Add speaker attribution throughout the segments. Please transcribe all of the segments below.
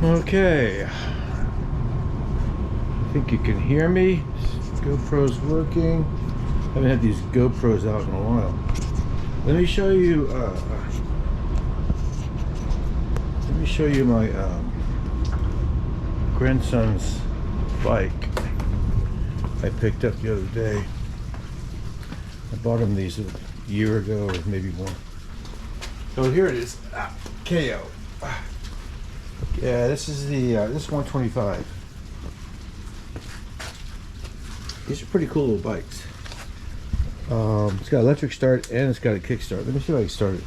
Speaker 1: Okay, I think you can hear me. GoPro's working. I haven't had these GoPros out in a while. Let me show you. Let me show you my grandson's bike. I picked up the other day. I bought him these a year ago, or maybe more. So here it is. KO. Yeah, this is the this 125. These are pretty cool little bikes. It's got electric start and it's got a kick start. Let me see if I can start it.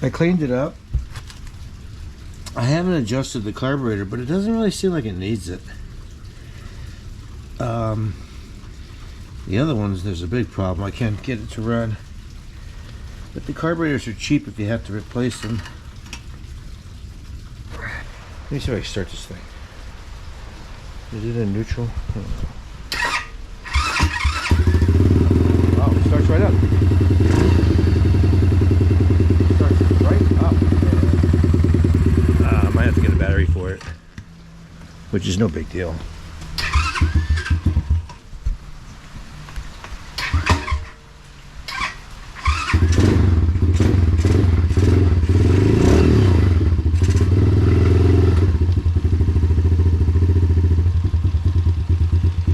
Speaker 1: I cleaned it up. I haven't adjusted the carburetor, but it doesn't really seem like it needs it. The other ones, there's a big problem. I can't get it to run. But the carburetors are cheap if you have to replace them. Let me see if I can start this thing. Is it in neutral? Oh, it starts right up. Starts right up. I might have to get a battery for it, which is no big deal.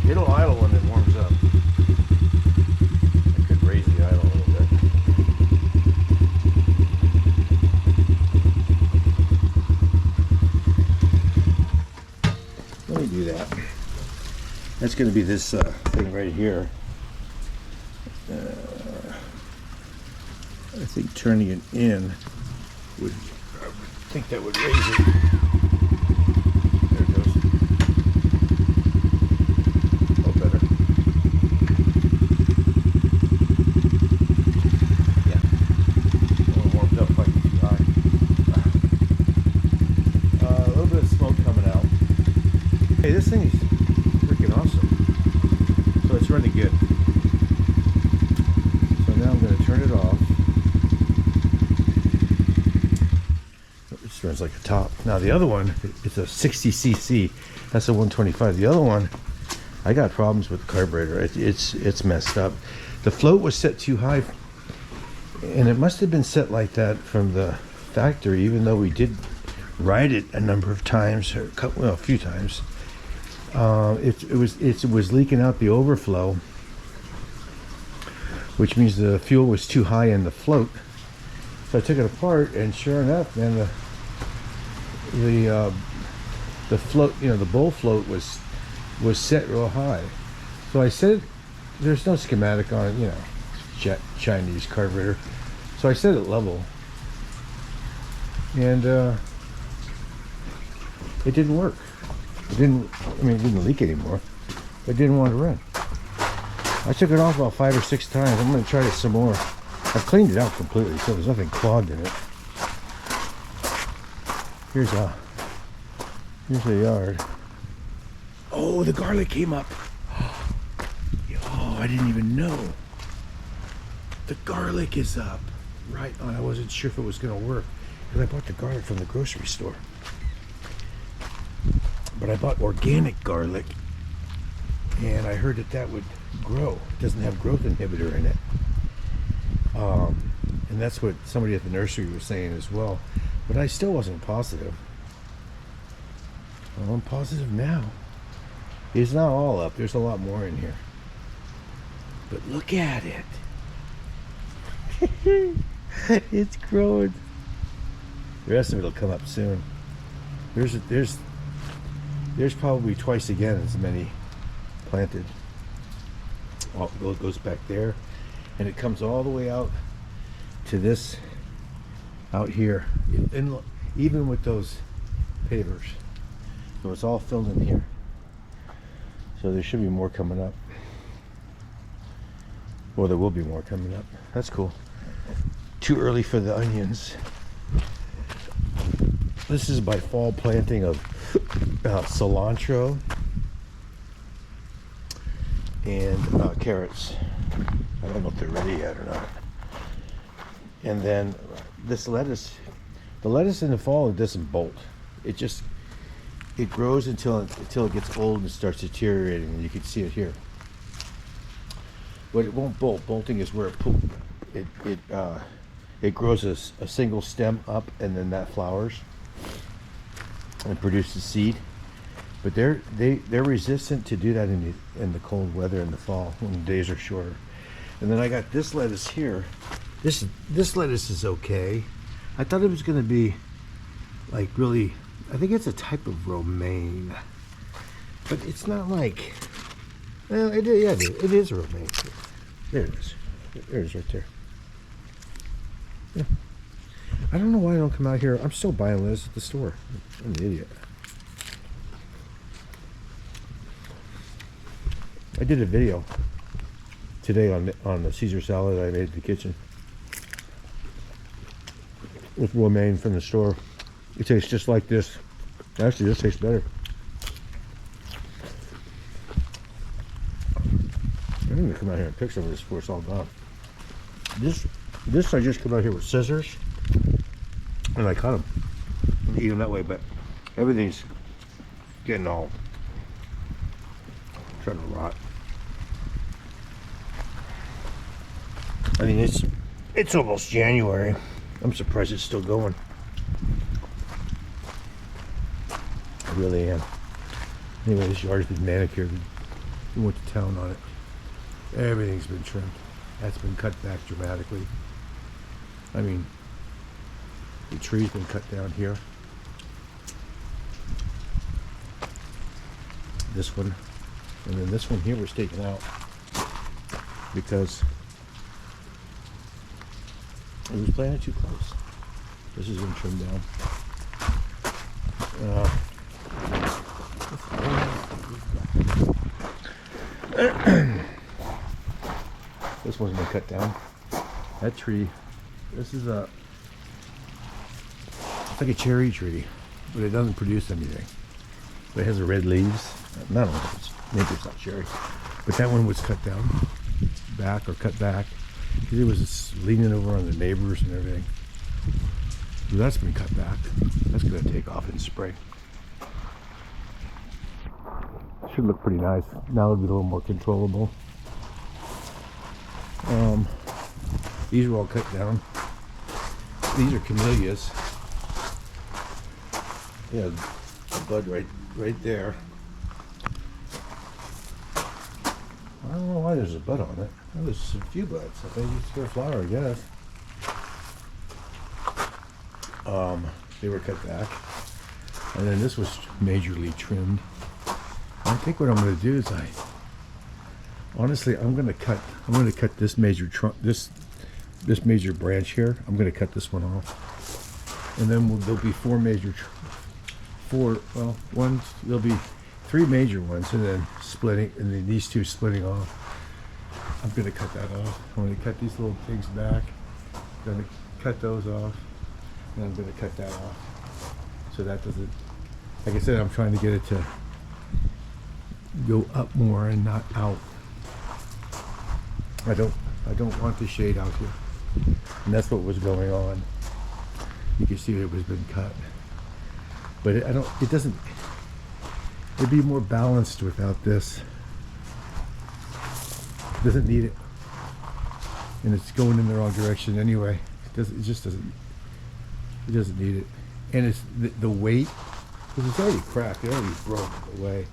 Speaker 1: It'll idle when it warms up. I could raise the idle a little bit. Let me do that. That's going to be this thing right here. I think turning it in would, I would think that would raise it. There it goes. Oh, better. Yeah. Well, it warmed up like too high. A little bit of smoke coming out. Hey, this thing is freaking awesome. So it's running good. So now I'm going to turn it off. It runs like a top. Now the other one, it's a 60cc. That's a 125. The other one, I got problems with the carburetor. It's messed up. The float was set too high, and it must have been set like that from the factory. Even though we did ride it a number of times, or a few times. It was leaking out the overflow, which means the fuel was too high in the float. So I took it apart, and sure enough, man, the float, the bowl float was set real high. So I said, there's no schematic on it, Chinese carburetor. So I set it level, and it didn't work. It didn't leak anymore. It didn't want to run. I took it off about 5 or 6 times. I'm going to try it some more. I've cleaned it out completely, so there's nothing clogged in it. Here's a yard. Oh, the garlic came up. Oh, I didn't even know. The garlic is up. Right on. I wasn't sure if it was going to work, because I bought the garlic from the grocery store. But I bought organic garlic, and I heard that would grow. It doesn't have growth inhibitor in it. And that's what somebody at the nursery was saying as well. But I still wasn't positive. Well, I'm positive now. It's not all up. There's a lot more in here. But look at it. It's growing. The rest of it will come up soon. There's probably twice again as many planted. Oh, it goes back there, and it comes all the way out to this out here, and even with those pavers. So it's all filled in here. So there should be more coming up. Well, there will be more coming up. That's cool. Too early for the onions. This is by fall planting of cilantro and carrots. I don't know if they're ready yet or not. And then this lettuce, the lettuce in the fall, it doesn't bolt. It just it grows until it gets old and starts deteriorating, and you can see it here. But it won't bolt. Bolting is where it grows a single stem up, and then that flowers and produces seed. But they're resistant to do that in the cold weather in the fall when the days are shorter. And then I got this lettuce here. This lettuce is okay. I thought it was going to be like really. I think it's a type of romaine, but it's not like. Well, it is a romaine. There it is. There it is right there. Yeah. I don't know why I don't come out here. I'm still buying lettuce at the store. I'm an idiot. I did a video today on the Caesar salad I made in the kitchen with romaine from the store. It tastes just like this. Actually, this tastes better. I'm gonna come out here and pick some of this before it's all gone. This I just come out here with scissors and I cut them and eat them that way. But everything's getting all starting to rot. I mean, it's almost January. I'm surprised it's still going. I really am. Anyway, this yard's been manicured. We went to town on it. Everything's been trimmed. That's been cut back dramatically. I mean, the tree's been cut down here. This one. And then this one here was taken out because it was planted too close. This has been trimmed down. This one's been cut down. That tree, this is it's like a cherry tree, but it doesn't produce anything. But it has the red leaves. Not all of it. Maybe it's not cherry. But that one was cut down, back or cut back, because it was leaning over on the neighbors and everything. So that's been cut back. That's going to take off in spring. Should look pretty nice. Now it'll be a little more controllable. These were all cut down. These are camellias. Yeah, a bud right there. I don't know why there's a bud on it. Oh, there's a few buds. I think it's for a flower, I guess. They were cut back, and then this was majorly trimmed. I think what I'm going to do is honestly, I'm going to cut this major trunk, this major branch here. I'm going to cut this one off, and then there'll be there'll be 3 major ones, and then splitting, and then these 2 splitting off. I'm going to cut that off. I'm going to cut these little things back. I'm going to cut those off, and I'm going to cut that off. So that doesn't, like I said, I'm trying to get it to go up more and not out. I don't want the shade out here, and that's what was going on. You can see it was been cut, but it doesn't. It'd be more balanced without this. It doesn't need it, and it's going in the wrong direction anyway. It just doesn't. It doesn't need it, and it's the weight, because it's already cracked. It already broke away.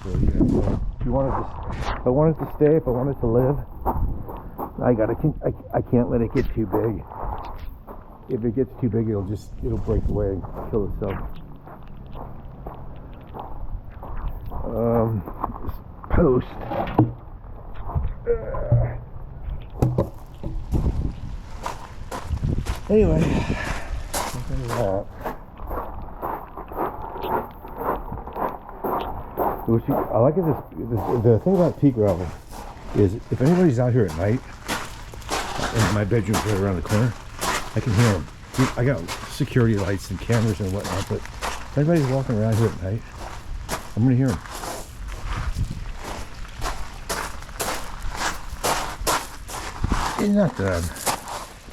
Speaker 1: So yeah, if you want it if I want it to stay, if I want it to live, I can't let it get too big. If it gets too big, it'll break away and kill itself. Post. Anyway, I like it. The thing about pea gravel is, if anybody's out here at night, and my bedroom's right around the corner, I can hear them. I got security lights and cameras and whatnot, but if anybody's walking around here at night, I'm gonna hear them. It's not that I'm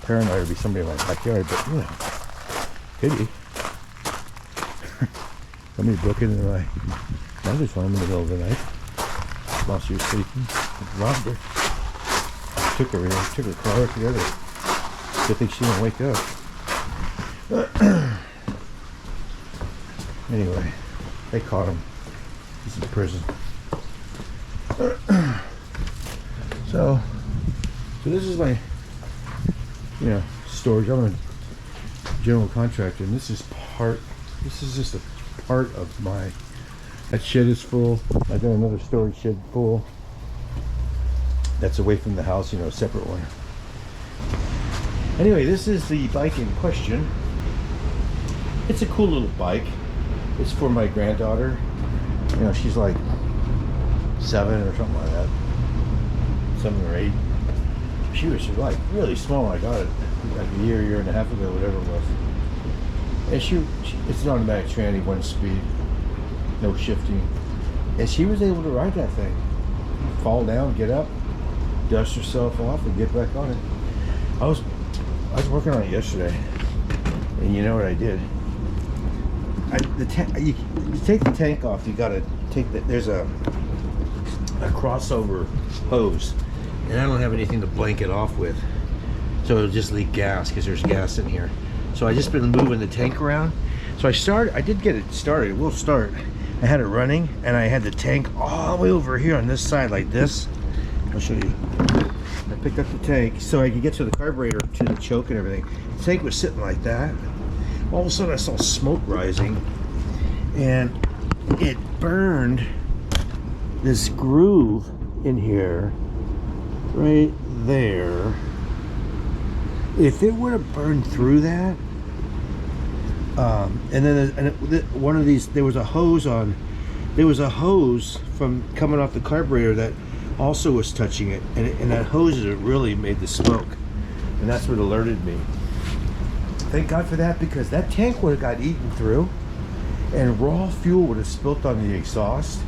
Speaker 1: paranoid to be somebody in my backyard, but you know, could be. Somebody broke into my mother's home in the middle of the night while she was sleeping. Robbed her. Took her car together. Good thing she didn't wake up. Anyway, they caught him. He's in prison. So this is my, storage. I'm a general contractor, and this is just a part of my, that shed is full. I got another storage shed full. That's away from the house, a separate one. Anyway, this is the bike in question. It's a cool little bike. It's for my granddaughter. She's like 7 or something like that. 7 or 8. She was like really small when I got it, like a year and a half ago, whatever it was. And it's an automatic tranny, 1 speed, no shifting. And she was able to ride that thing. Fall down, get up, dust herself off, and get back on it. I was working on it yesterday, and you know what I did? You take the tank off. You gotta take there's a crossover hose, and I don't have anything to blank it off with, so it'll just leak gas because there's gas in here. So I just been moving the tank around. So I did get it started. It will start. I had it running, and I had the tank all the way over here on this side like this. I'll show you. I picked up the tank so I could get to the carburetor, to the choke and everything. The tank was sitting like that. All of a sudden I saw smoke rising, and it burned this groove in here, right there. If it would have burned through that, and then one of these, there was a hose from coming off the carburetor that also was touching it, and that hose that really made the smoke, and that's what alerted me. Thank God for that, because that tank would have got eaten through, and raw fuel would have spilt on the exhaust.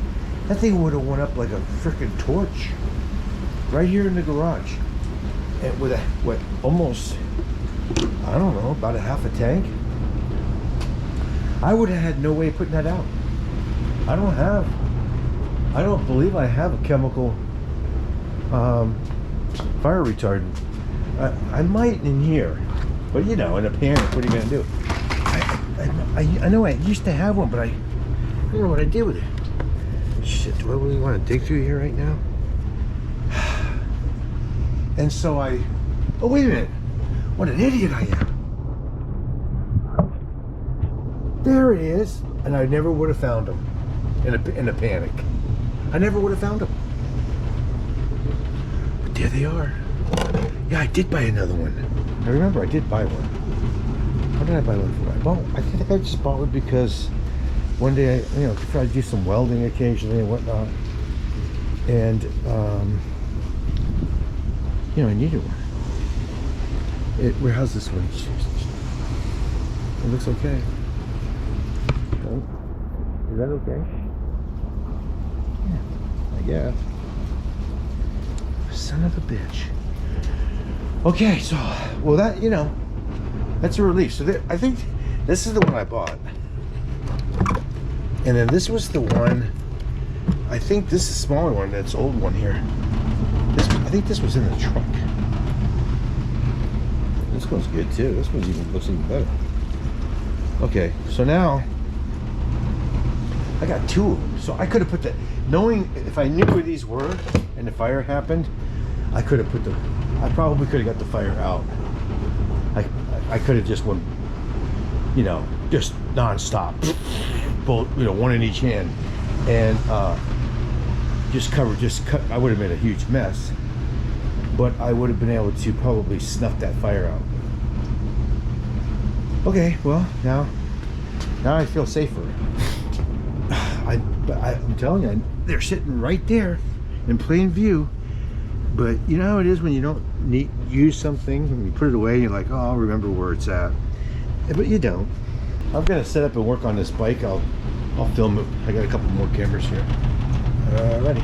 Speaker 1: That thing would have went up like a freaking torch right here in the garage, and with almost, I don't know, about a half a tank. I would have had no way of putting that out. I don't believe I have a chemical fire retardant. I might in here, but in a panic, what are you gonna do? I know I used to have one, but I don't know what I did with it. Shit, do I really want to dig through here right now? And so oh wait a minute, what an idiot I am. There it is, and I never would have found them in a panic. I never would have found them. But there they are. Yeah, I did buy another one. I remember I did buy one. What did I buy one for? I think I just bought one because one day I try to do some welding occasionally and whatnot, and I needed one. How's this one? It looks okay. Is that okay? Yeah, I guess. Son of a bitch. Okay, so, well, that, that's a relief. So I think this is the one I bought. And then this was the one, I think this is the smaller one, that's old one here. I think this was in the truck. This one's good too. This one looks even better. Okay, so now I got 2 of them. So I could have put knowing if I knew where these were and the fire happened, I could have I probably could have got the fire out. I could have just went, just non-stop, both, one in each hand, and cut. I would have made a huge mess, but I would have been able to probably snuff that fire out. Okay, well, now I feel safer. I'm telling you, they're sitting right there in plain view. But you know how it is when you don't use something, and you put it away, and you're like, oh, I'll remember where it's at. But you don't. I'm gonna set up and work on this bike. I'll film it. I got a couple more cameras here. Ready.